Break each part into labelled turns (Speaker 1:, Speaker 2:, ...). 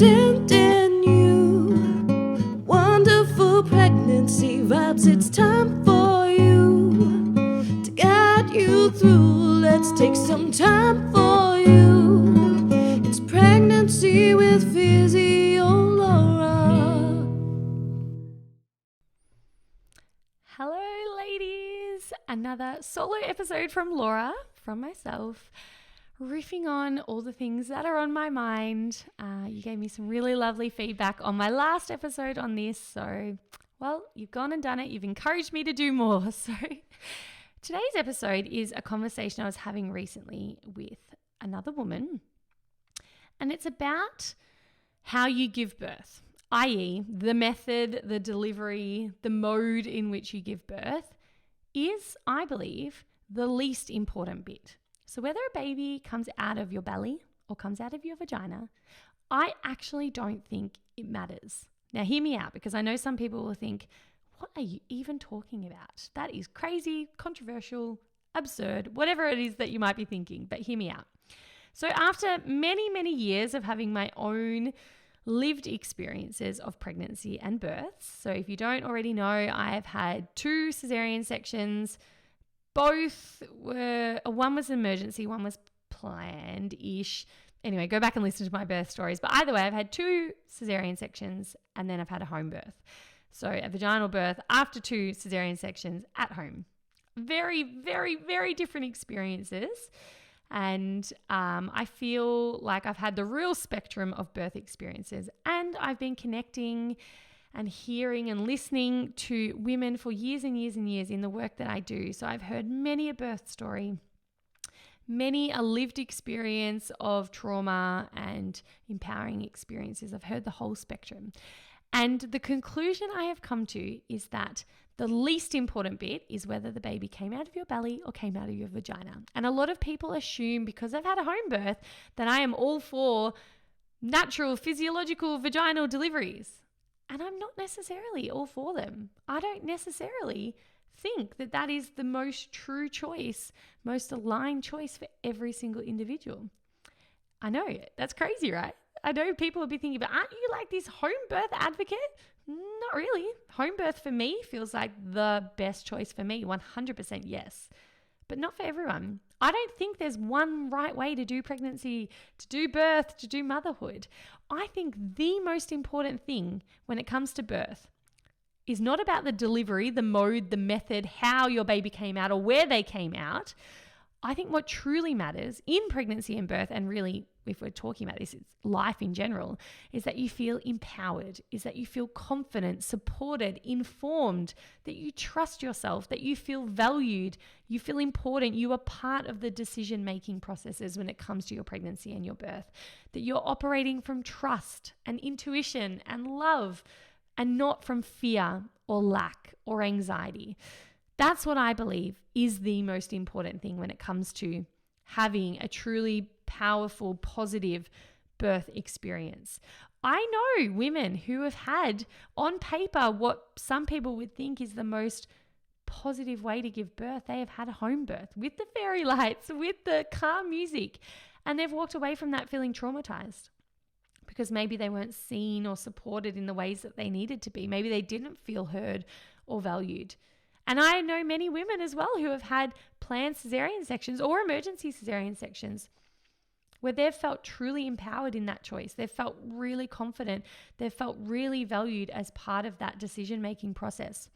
Speaker 1: sending you wonderful pregnancy vibes. It's time for you to guide you through. Let's take some time for you. It's pregnancy with Physio Laura.
Speaker 2: Hello, ladies. Another solo episode from Laura, from myself, riffing on all the things that are on my mind. You gave me some really lovely feedback on my last episode on this. So, well, you've gone and done it. You've encouraged me to do more. So today's episode is a conversation I was having recently with another woman. And it's about how you give birth, i.e. the method, the delivery, the mode in which you give birth is, I believe, the least important bit. So whether a baby comes out of your belly or comes out of your vagina, I actually don't think it matters. Now hear me out, because I know some people will think, what are you even talking about? That is crazy, controversial, absurd, whatever it is that you might be thinking, but hear me out. So after many, many years of having my own lived experiences of pregnancy and births, so if you don't already know, I have had 2 cesarean sections. Both were, one was an emergency, one was planned-ish. Anyway, go back and listen to my birth stories. But either way, I've had 2 cesarean sections and then I've had a home birth. So a vaginal birth after 2 cesarean sections at home. Very, very, very different experiences. And I feel like I've had the real spectrum of birth experiences. And I've been connecting and hearing and listening to women for years and years and years in the work that I do. So I've heard many a birth story, many a lived experience of trauma and empowering experiences. I've heard the whole spectrum. And the conclusion I have come to is that the least important bit is whether the baby came out of your belly or came out of your vagina. And a lot of people assume, because I've had a home birth, that I am all for natural, physiological vaginal deliveries. And I'm not necessarily all for them. I don't necessarily think that that is the most true choice, most aligned choice for every single individual. I know, that's crazy, right? I know people will be thinking, but aren't you like this home birth advocate? Not really. Home birth for me feels like the best choice for me, 100% yes. But not for everyone. I don't think there's one right way to do pregnancy, to do birth, to do motherhood. I think the most important thing when it comes to birth is not about the delivery, the mode, the method, how your baby came out or where they came out. I think what truly matters in pregnancy and birth, and really if we're talking about this, it's life in general, is that you feel empowered, is that you feel confident, supported, informed, that you trust yourself, that you feel valued, you feel important, you are part of the decision-making processes when it comes to your pregnancy and your birth, that you're operating from trust and intuition and love and not from fear or lack or anxiety. That's what I believe is the most important thing when it comes to having a truly powerful, positive birth experience. I know women who have had on paper what some people would think is the most positive way to give birth. They have had a home birth with the fairy lights, with the calm music, and they've walked away from that feeling traumatized because maybe they weren't seen or supported in the ways that they needed to be. Maybe they didn't feel heard or valued. And I know many women as well who have had planned cesarean sections or emergency cesarean sections where they've felt truly empowered in that choice. They've felt really confident. They've felt really valued as part of that decision-making process.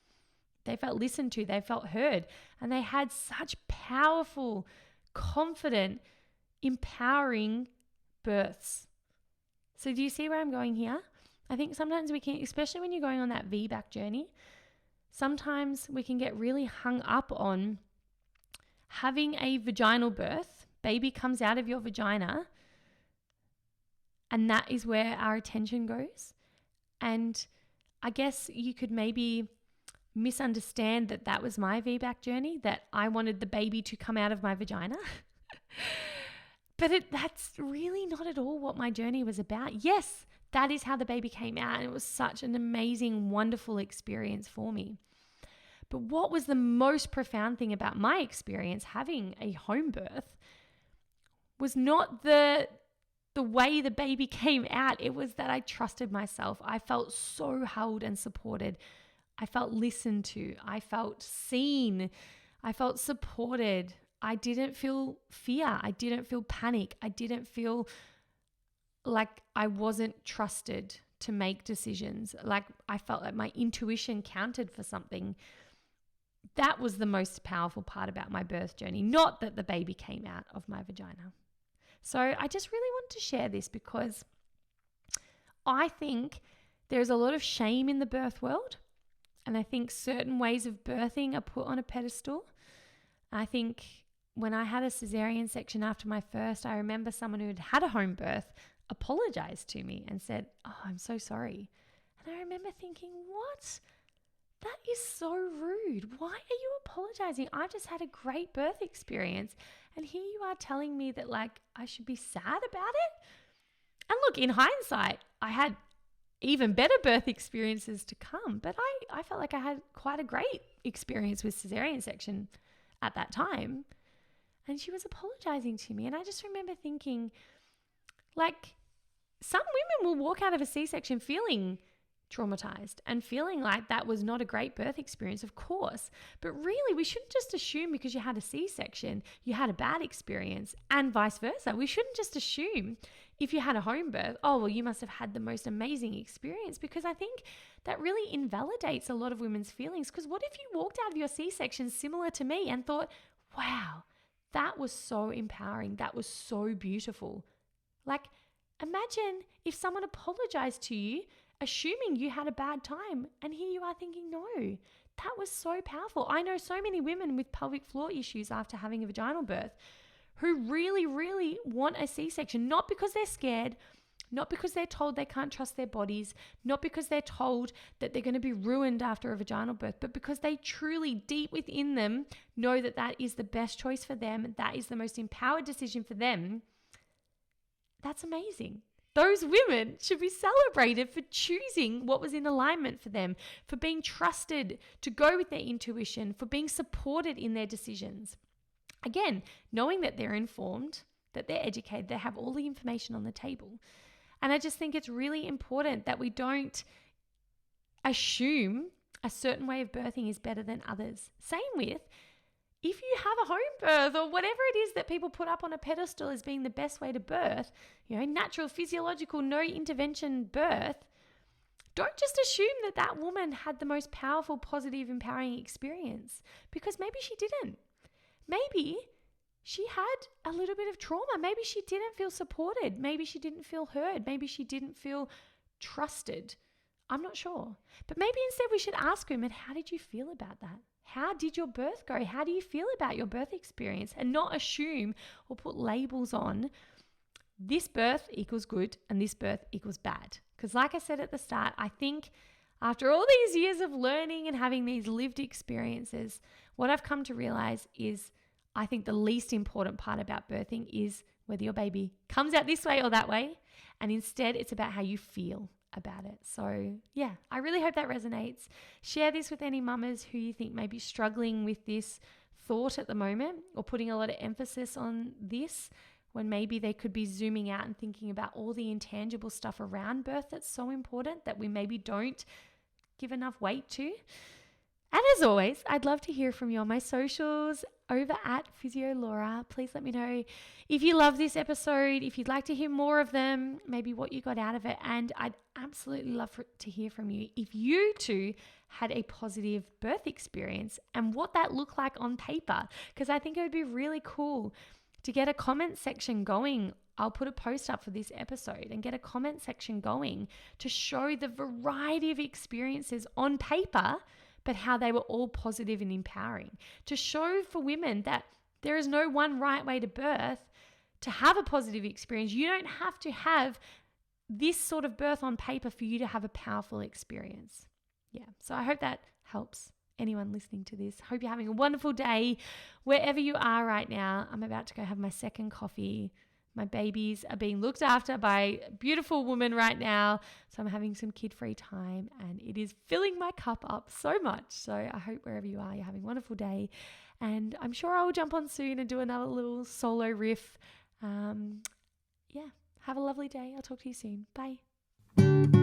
Speaker 2: They felt listened to. They felt heard. And they had such powerful, confident, empowering births. So do you see where I'm going here? I think sometimes we can, especially when you're going on that VBAC journey, sometimes we can get really hung up on having a vaginal birth. Baby comes out of your vagina, and that is where our attention goes. And I guess you could maybe misunderstand that that was my VBAC journey, that I wanted the baby to come out of my vagina. But that's really not at all what my journey was about. Yes, that is how the baby came out, and it was such an amazing, wonderful experience for me. But what was the most profound thing about my experience having a home birth was not the the way the baby came out, it was that I trusted myself. I felt so held and supported. I felt listened to. I felt seen. I felt supported. I didn't feel fear. I didn't feel panic. I didn't feel like I wasn't trusted to make decisions. Like I felt like my intuition counted for something. That was the most powerful part about my birth journey, not that the baby came out of my vagina. So I just really want to share this because I think there's a lot of shame in the birth world. And I think certain ways of birthing are put on a pedestal. I think when I had a cesarean section after my first, I remember someone who had had a home birth apologized to me and said, "Oh, I'm so sorry." And I remember thinking, what? That is so rude. Why are you apologizing? I just had a great birth experience. And here you are telling me that like I should be sad about it. And look, in hindsight, I had even better birth experiences to come. But I felt like I had quite a great experience with cesarean section at that time. And she was apologizing to me. And I just remember thinking, like, some women will walk out of a C-section feeling traumatized and feeling like that was not a great birth experience, of course. But really, we shouldn't just assume because you had a C-section, you had a bad experience, and vice versa. We shouldn't just assume if you had a home birth, oh, well, you must have had the most amazing experience, because I think that really invalidates a lot of women's feelings. Because what if you walked out of your C-section similar to me and thought, wow, that was so empowering. That was so beautiful. Like, imagine if someone apologized to you assuming you had a bad time, and here you are thinking, no, that was so powerful. I know so many women with pelvic floor issues after having a vaginal birth who really, really want a C-section, not because they're scared, not because they're told they can't trust their bodies, not because they're told that they're going to be ruined after a vaginal birth, but because they truly, deep within them, know that that is the best choice for them, that is the most empowered decision for them. That's amazing. Those women should be celebrated for choosing what was in alignment for them, for being trusted to go with their intuition, for being supported in their decisions. Again, knowing that they're informed, that they're educated, they have all the information on the table. And I just think it's really important that we don't assume a certain way of birthing is better than others. Same with if you have a home birth or whatever it is that people put up on a pedestal as being the best way to birth, natural, physiological, no intervention birth, don't just assume that that woman had the most powerful, positive, empowering experience, because maybe she didn't. Maybe she had a little bit of trauma. Maybe she didn't feel supported. Maybe she didn't feel heard. Maybe she didn't feel trusted. I'm not sure. But maybe instead we should ask women, how did you feel about that? How did your birth go? How do you feel about your birth experience? And not assume or put labels on this birth equals good and this birth equals bad. Because like I said at the start, I think after all these years of learning and having these lived experiences, what I've come to realize is I think the least important part about birthing is whether your baby comes out this way or that way. And instead, it's about how you feel about it. So yeah, I really hope that resonates. Share this with any mamas who you think may be struggling with this thought at the moment, or putting a lot of emphasis on this when maybe they could be zooming out and thinking about all the intangible stuff around birth that's so important that we maybe don't give enough weight to. And as always, I'd love to hear from you on my socials over at PhysioLaura. Please let me know if you love this episode, if you'd like to hear more of them, maybe what you got out of it. And I'd absolutely love to hear from you if you too had a positive birth experience and what that looked like on paper, because I think it would be really cool to get a comment section going. I'll put a post up for this episode and get a comment section going to show the variety of experiences on paper, but how they were all positive and empowering. To show for women that there is no one right way to birth. To have a positive experience, you don't have to have this sort of birth on paper for you to have a powerful experience. Yeah, so I hope that helps anyone listening to this. Hope you're having a wonderful day wherever you are right now. I'm about to go have my second coffee. My babies are being looked after by a beautiful woman right now. So I'm having some kid-free time and it is filling my cup up so much. So I hope wherever you are, you're having a wonderful day. And I'm sure I will jump on soon and do another little solo riff. Yeah, Have a lovely day. I'll talk to you soon. Bye.